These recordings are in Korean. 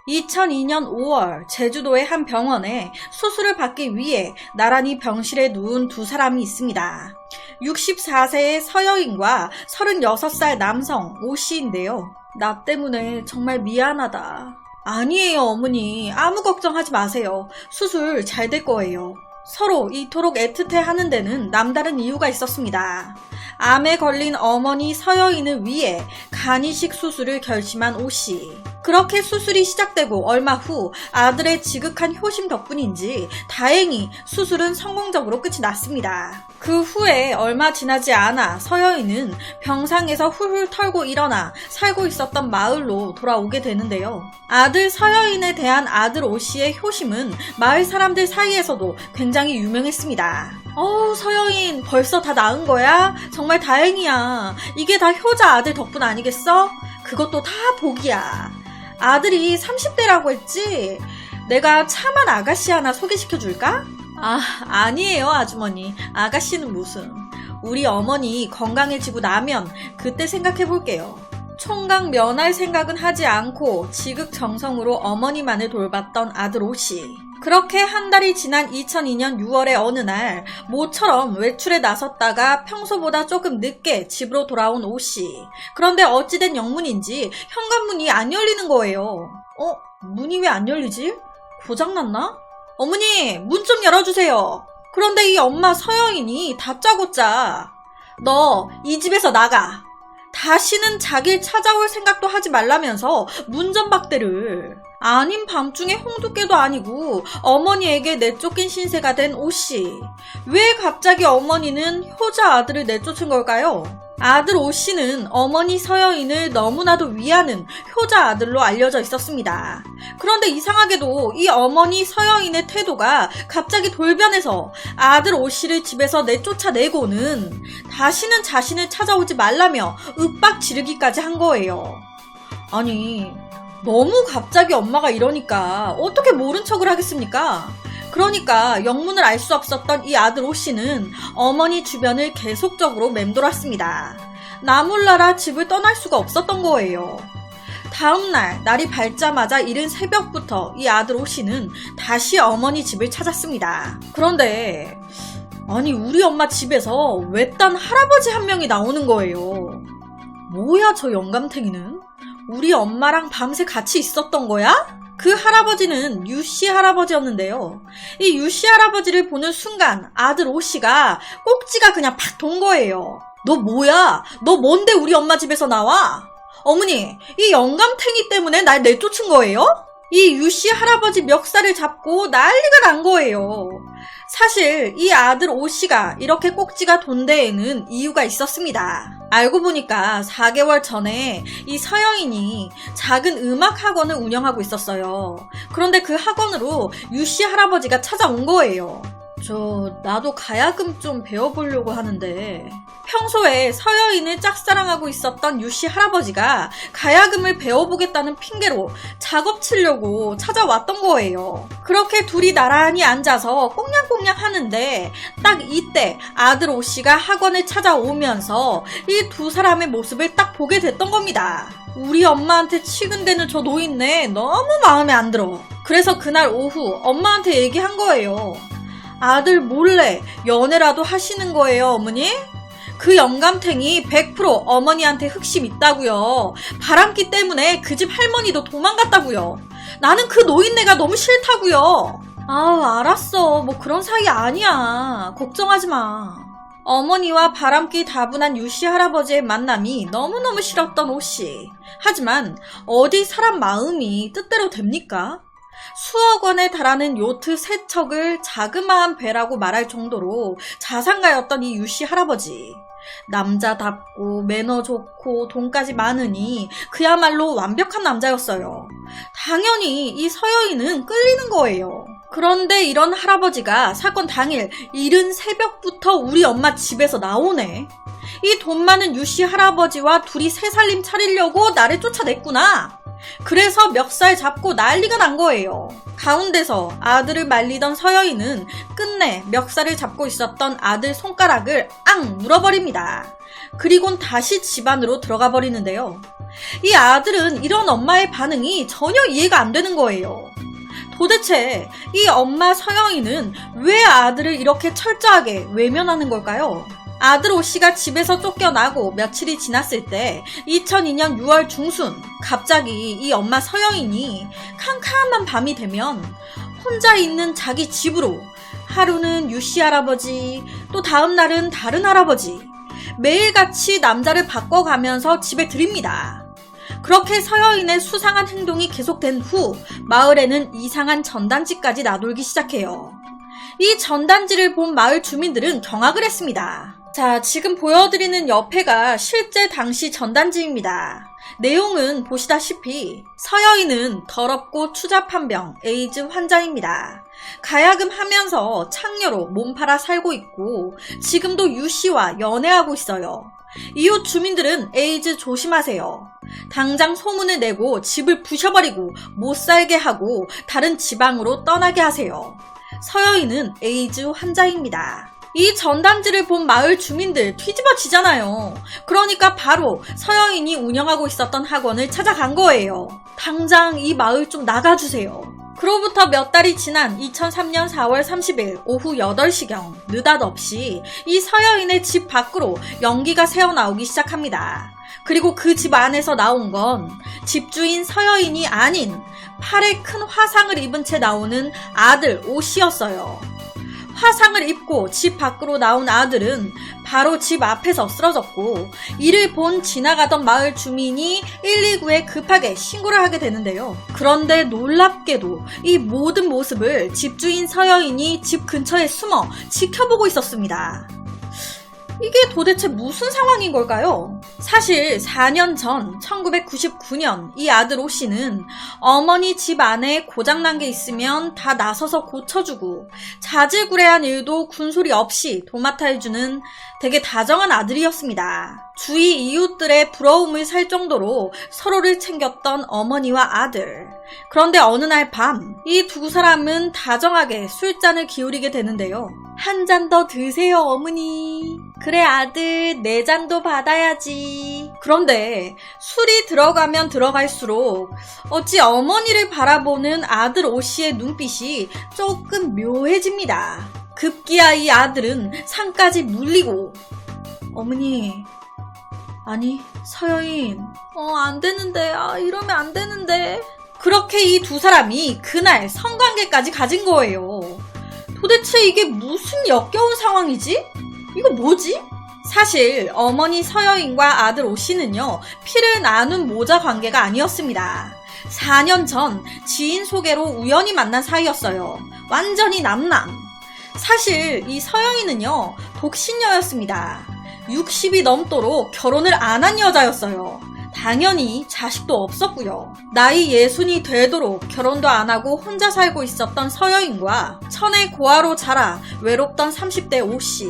2002년 5월 제주도의 한 병원에 수술을 받기 위해 나란히 병실에 누운 두 사람이 있습니다. 64세의 서여인과 36살 남성 오씨인데요. 나 때문에 정말 미안하다. 아니에요, 어머니. 아무 걱정하지 마세요. 수술 잘 될 거예요. 서로 이토록 애틋해하는 데는 남다른 이유가 있었습니다. 암에 걸린 어머니 서여인을 위해 간이식 수술을 결심한 오씨. 그렇게 수술이 시작되고 얼마 후 아들의 지극한 효심 덕분인지 다행히 수술은 성공적으로 끝이 났습니다. 그 후에 얼마 지나지 않아 서여인은 병상에서 훌훌 털고 일어나 살고 있었던 마을로 돌아오게 되는데요. 아들 서여인에 대한 아들 오씨의 효심은 마을 사람들 사이에서도 굉장히 유명했습니다. 어우, 서여인 벌써 다 나은 거야? 정말 다행이야. 이게 다 효자 아들 덕분 아니겠어? 그것도 다 복이야. 아들이 30대라고 했지? 내가 참한 아가씨 하나 소개시켜줄까? 아니에요, 아주머니. 아가씨는 무슨. 우리 어머니 건강해지고 나면 그때 생각해볼게요. 총각 면할 생각은 하지 않고 지극정성으로 어머니만을 돌봤던 아들 오씨. 그렇게 한 달이 지난 2002년 6월의 어느 날 모처럼 외출에 나섰다가 평소보다 조금 늦게 집으로 돌아온 오씨. 그런데 어찌된 영문인지 현관문이 안 열리는 거예요. 문이 왜 안 열리지? 고장났나? 어머니, 문 좀 열어주세요. 그런데 이 엄마 서여인이 다짜고짜 너 이 집에서 나가. 다시는 자길 찾아올 생각도 하지 말라면서 문전박대를. 아닌 밤중에 홍두깨도 아니고 어머니에게 내쫓긴 신세가 된 오씨. 왜 갑자기 어머니는 효자 아들을 내쫓은 걸까요? 아들 오씨는 어머니 서여인을 너무나도 위하는 효자 아들로 알려져 있었습니다. 그런데 이상하게도 이 어머니 서여인의 태도가 갑자기 돌변해서 아들 오씨를 집에서 내쫓아내고는 다시는 자신을 찾아오지 말라며 윽박 지르기까지 한 거예요. 아니, 너무 갑자기 엄마가 이러니까 어떻게 모른 척을 하겠습니까? 그러니까 영문을 알 수 없었던 이 아들 오씨는 어머니 주변을 계속적으로 맴돌았습니다. 나 몰라라 집을 떠날 수가 없었던 거예요. 다음날 날이 밝자마자 이른 새벽부터 이 아들 오씨는 다시 어머니 집을 찾았습니다. 그런데 아니, 우리 엄마 집에서 외딴 할아버지 한 명이 나오는 거예요. 뭐야, 저 영감탱이는? 우리 엄마랑 밤새 같이 있었던 거야? 그 할아버지는 유씨 할아버지였는데요. 이 유씨 할아버지를 보는 순간 아들 오씨가 꼭지가 그냥 팍 돈 거예요. 너 뭐야? 너 뭔데 우리 엄마 집에서 나와? 어머니, 이 영감탱이 때문에 날 내쫓은 거예요? 이 유씨 할아버지 멱살을 잡고 난리가 난 거예요. 사실 이 아들 오씨가 이렇게 꼭지가 돈 데에는 이유가 있었습니다. 알고 보니까 4개월 전에 이 서여인이 작은 음악 학원을 운영하고 있었어요. 그런데 그 학원으로 유씨 할아버지가 찾아온 거예요. 나도 가야금 좀 배워보려고 하는데. 평소에 서여인을 짝사랑하고 있었던 유씨 할아버지가 가야금을 배워보겠다는 핑계로 작업 치려고 찾아왔던 거예요. 그렇게 둘이 나란히 앉아서 꽁냥꽁냥 하는데 딱 이때 아들 오씨가 학원을 찾아오면서 이 두 사람의 모습을 딱 보게 됐던 겁니다. 우리 엄마한테 치근대는 저 노인네 너무 마음에 안 들어. 그래서 그날 오후 엄마한테 얘기한 거예요. 아들 몰래 연애라도 하시는 거예요, 어머니? 그 영감탱이 100% 어머니한테 흑심 있다고요. 바람기 때문에 그 집 할머니도 도망갔다고요. 나는 그 노인네가 너무 싫다고요. 알았어. 뭐 그런 사이 아니야. 걱정하지 마. 어머니와 바람기 다분한 유씨 할아버지의 만남이 너무너무 싫었던 오씨. 하지만 어디 사람 마음이 뜻대로 됩니까? 수억 원에 달하는 요트 3척을 자그마한 배라고 말할 정도로 자산가였던 이 유씨 할아버지. 남자답고 매너 좋고 돈까지 많으니 그야말로 완벽한 남자였어요. 당연히 이 서여인은 끌리는 거예요. 그런데 이런 할아버지가 사건 당일 이른 새벽부터 우리 엄마 집에서 나오네. 이 돈 많은 유씨 할아버지와 둘이 새살림 차리려고 나를 쫓아냈구나. 그래서 멱살 잡고 난리가 난 거예요. 가운데서 아들을 말리던 서여인은 끝내 멱살을 잡고 있었던 아들 손가락을 앙 물어버립니다. 그리곤 다시 집 안으로 들어가 버리는데요. 이 아들은 이런 엄마의 반응이 전혀 이해가 안 되는 거예요. 도대체 이 엄마 서영이는 왜 아들을 이렇게 철저하게 외면하는 걸까요? 아들 오씨가 집에서 쫓겨나고 며칠이 지났을 때 2002년 6월 중순 갑자기 이 엄마 서영인이 캄캄한 밤이 되면 혼자 있는 자기 집으로 하루는 유씨 할아버지, 또 다음 날은 다른 할아버지, 매일같이 남자를 바꿔가면서 집에 들입니다. 그렇게 서여인의 수상한 행동이 계속된 후 마을에는 이상한 전단지까지 나돌기 시작해요. 이 전단지를 본 마을 주민들은 경악을 했습니다. 자, 지금 보여드리는 옆에가 실제 당시 전단지입니다. 내용은 보시다시피 서여인은 더럽고 추잡한 병 에이즈 환자입니다. 가야금 하면서 창녀로 몸팔아 살고 있고 지금도 유씨와 연애하고 있어요. 이웃 주민들은 에이즈 조심하세요. 당장 소문을 내고 집을 부셔버리고 못 살게 하고 다른 지방으로 떠나게 하세요. 서여인은 에이즈 환자입니다. 이 전단지를 본 마을 주민들 뒤집어지잖아요. 그러니까 바로 서여인이 운영하고 있었던 학원을 찾아간 거예요. 당장 이 마을 좀 나가주세요. 그로부터 몇 달이 지난 2003년 4월 30일 오후 8시경 느닷없이 이 서여인의 집 밖으로 연기가 새어나오기 시작합니다. 그리고 그 집 안에서 나온 건 집주인 서여인이 아닌 팔에 큰 화상을 입은 채 나오는 아들 오씨였어요. 화상을 입고 집 밖으로 나온 아들은 바로 집 앞에서 쓰러졌고 이를 본 지나가던 마을 주민이 119에 급하게 신고를 하게 되는데요. 그런데 놀랍게도 이 모든 모습을 집주인 서여인이 집 근처에 숨어 지켜보고 있었습니다. 이게 도대체 무슨 상황인 걸까요? 사실 4년 전 1999년 이 아들 오씨는 어머니 집 안에 고장난 게 있으면 다 나서서 고쳐주고 자질구레한 일도 군소리 없이 도맡아 해주는 되게 다정한 아들이었습니다. 주위 이웃들의 부러움을 살 정도로 서로를 챙겼던 어머니와 아들. 그런데 어느 날 밤 이 두 사람은 다정하게 술잔을 기울이게 되는데요. 한 잔 더 드세요 어머니. 그래 아들 내 잔도 받아야지. 그런데 술이 들어가면 들어갈수록 어찌 어머니를 바라보는 아들 오씨의 눈빛이 조금 묘해집니다. 급기야 이 아들은 상까지 물리고 어머니 아니 서여인 안 되는데 이러면 안 되는데 그렇게 이 두 사람이 그날 성관계까지 가진 거예요. 도대체 이게 무슨 역겨운 상황이지? 이거 뭐지? 사실 어머니 서여인과 아들 오씨는요 피를 나눈 모자 관계가 아니었습니다. 4년 전 지인 소개로 우연히 만난 사이였어요. 완전히 남남. 사실 이 서여인은요 독신녀였습니다. 60이 넘도록 결혼을 안 한 여자였어요. 당연히 자식도 없었고요. 나이 60이 되도록 결혼도 안 하고 혼자 살고 있었던 서여인과 천의 고아로 자라 외롭던 30대 오씨.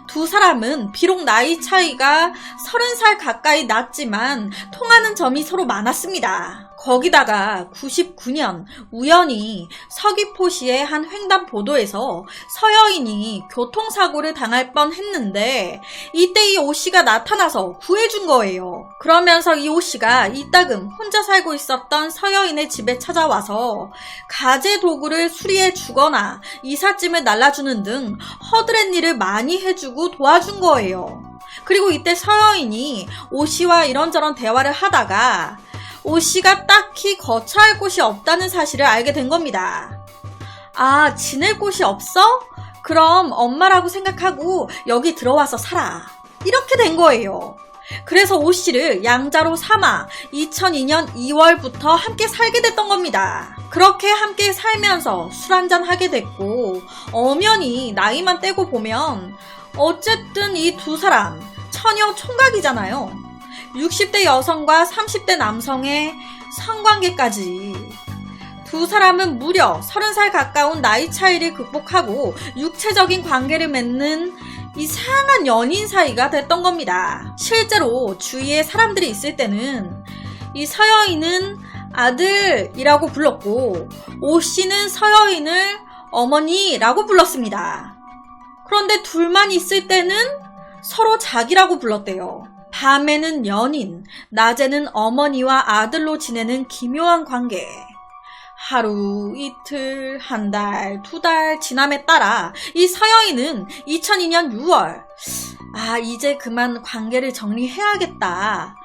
두 사람은 비록 나이 차이가 30살 가까이 났지만 통하는 점이 서로 많았습니다. 거기다가 99년 우연히 서귀포시의 한 횡단보도에서 서여인이 교통사고를 당할 뻔했는데 이때 이 오씨가 나타나서 구해준 거예요. 그러면서 이 오씨가 이따금 혼자 살고 있었던 서여인의 집에 찾아와서 가재 도구를 수리해 주거나 이삿짐을 날라주는 등 허드렛 일을 많이 해주고 도와준 거예요. 그리고 이때 서여인이 오씨와 이런저런 대화를 하다가 오씨가 딱히 거처할 곳이 없다는 사실을 알게 된 겁니다. 아, 지낼 곳이 없어? 그럼 엄마라고 생각하고 여기 들어와서 살아. 이렇게 된 거예요. 그래서 오씨를 양자로 삼아 2002년 2월부터 함께 살게 됐던 겁니다. 그렇게 함께 살면서 술 한잔 하게 됐고 엄연히 나이만 떼고 보면 어쨌든 이 두 사람 처녀 총각이잖아요. 60대 여성과 30대 남성의 성관계까지. 두 사람은 무려 30살 가까운 나이 차이를 극복하고 육체적인 관계를 맺는 이상한 연인 사이가 됐던 겁니다. 실제로 주위에 사람들이 있을 때는 이 서여인은 아들이라고 불렀고 오씨는 서여인을 어머니라고 불렀습니다. 그런데 둘만 있을 때는 서로 자기라고 불렀대요. 밤에는 연인, 낮에는 어머니와 아들로 지내는 기묘한 관계. 하루, 이틀, 한 달, 두 달 지남에 따라 이 서여인은 2002년 6월 이제 그만 관계를 정리해야겠다.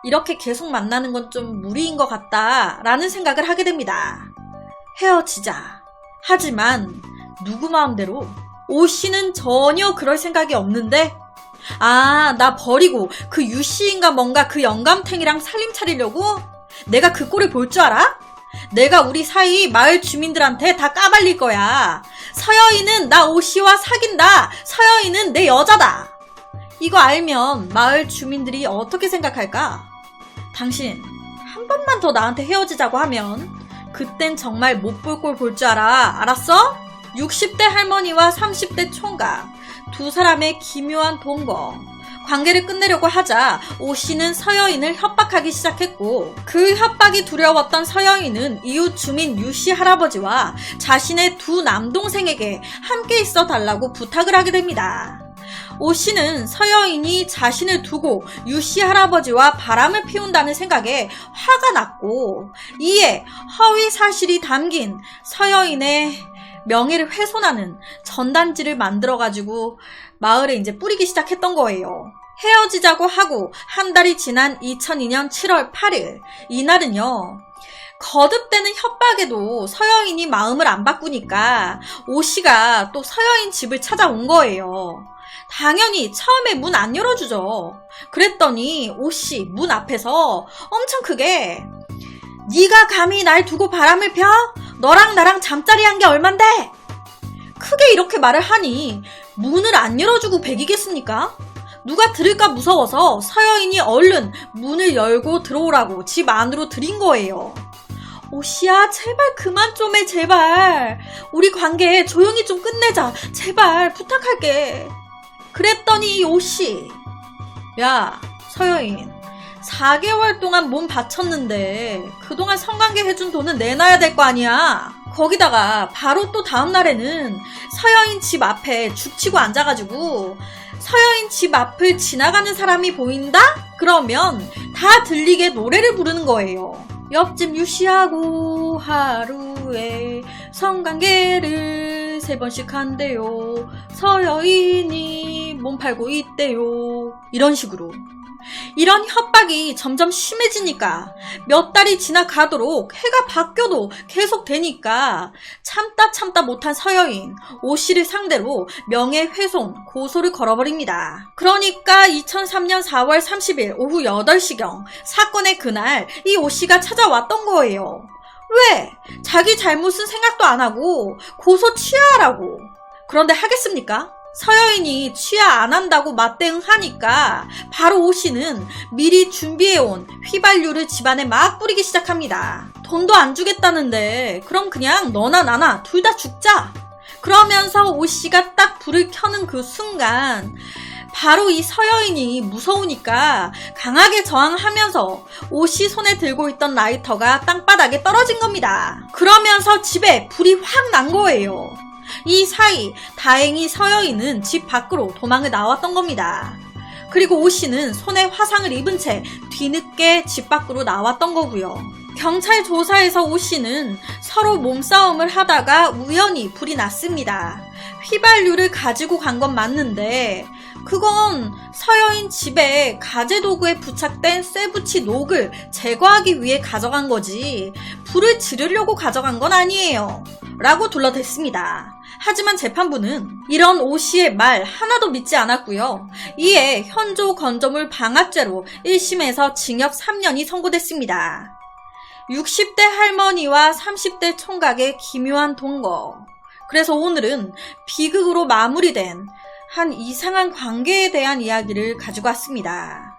이렇게 계속 만나는 건 좀 무리인 것 같다 라는 생각을 하게 됩니다. 헤어지자. 하지만 누구 마음대로 오씨는 전혀 그럴 생각이 없는데 나 버리고 그 유씨인가 뭔가 그 영감탱이랑 살림 차리려고? 내가 그 꼴을 볼 줄 알아? 내가 우리 사이 마을 주민들한테 다 까발릴 거야. 서여인은 나 오씨와 사귄다. 서여인은 내 여자다. 이거 알면 마을 주민들이 어떻게 생각할까? 당신 한 번만 더 나한테 헤어지자고 하면 그땐 정말 못 볼 꼴 볼 줄 알아. 알았어? 60대 할머니와 30대 총각 두 사람의 기묘한 동거. 관계를 끝내려고 하자 오씨는 서여인을 협박하기 시작했고 그 협박이 두려웠던 서여인은 이웃 주민 유씨 할아버지와 자신의 두 남동생에게 함께 있어 달라고 부탁을 하게 됩니다. 오씨는 서여인이 자신을 두고 유씨 할아버지와 바람을 피운다는 생각에 화가 났고 이에 허위 사실이 담긴 서여인의 명예를 훼손하는 전단지를 만들어가지고 마을에 이제 뿌리기 시작했던 거예요. 헤어지자고 하고 한 달이 지난 2002년 7월 8일 이날은요. 거듭되는 협박에도 서여인이 마음을 안 바꾸니까 오씨가 또 서여인 집을 찾아온 거예요. 당연히 처음에 문 안 열어주죠. 그랬더니 오씨 문 앞에서 엄청 크게 네가 감히 날 두고 바람을 펴? 너랑 나랑 잠자리 한 게 얼만데? 크게 이렇게 말을 하니 문을 안 열어주고 배기겠습니까? 누가 들을까 무서워서 서여인이 얼른 문을 열고 들어오라고 집 안으로 들인 거예요. 오씨야 제발 그만 좀 해 제발. 우리 관계 조용히 좀 끝내자. 제발 부탁할게. 그랬더니 오씨 야 서여인 4개월 동안 몸 바쳤는데 그동안 성관계 해준 돈은 내놔야 될 거 아니야. 거기다가 바로 또 다음 날에는 서여인 집 앞에 죽치고 앉아가지고 서여인 집 앞을 지나가는 사람이 보인다? 그러면 다 들리게 노래를 부르는 거예요. 옆집 유씨하고 하루에 성관계를 3번씩 한대요. 서여인이 몸 팔고 있대요. 이런 식으로. 이런 협박이 점점 심해지니까 몇 달이 지나가도록 해가 바뀌어도 계속 되니까 참다 못한 서여인 오씨를 상대로 명예훼손 고소를 걸어버립니다. 그러니까 2003년 4월 30일 오후 8시경 사건의 그날 이 오씨가 찾아왔던 거예요. 왜? 자기 잘못은 생각도 안 하고 고소 취하라고. 그런데 하겠습니까? 서여인이 취하 안 한다고 맞대응하니까 바로 오씨는 미리 준비해온 휘발유를 집안에 막 뿌리기 시작합니다. 돈도 안 주겠다는데 그럼 그냥 너나 나나 둘 다 죽자. 그러면서 오씨가 딱 불을 켜는 그 순간 바로 이 서여인이 무서우니까 강하게 저항하면서 오씨 손에 들고 있던 라이터가 땅바닥에 떨어진 겁니다. 그러면서 집에 불이 확 난 거예요. 이 사이 다행히 서여인은 집 밖으로 도망을 나왔던 겁니다. 그리고 오씨는 손에 화상을 입은 채 뒤늦게 집 밖으로 나왔던 거고요. 경찰 조사에서 오씨는 서로 몸싸움을 하다가 우연히 불이 났습니다. 휘발유를 가지고 간 건 맞는데 그건 서여인 집에 가재도구에 부착된 쇠붙이 녹을 제거하기 위해 가져간 거지 불을 지르려고 가져간 건 아니에요 라고 둘러댔습니다. 하지만 재판부는 이런 오씨의 말 하나도 믿지 않았고요. 이에 현조 건조물 방압죄로 1심에서 징역 3년이 선고됐습니다. 60대 할머니와 30대 총각의 기묘한 동거. 그래서 오늘은 비극으로 마무리된 한 이상한 관계에 대한 이야기를 가지고 왔습니다.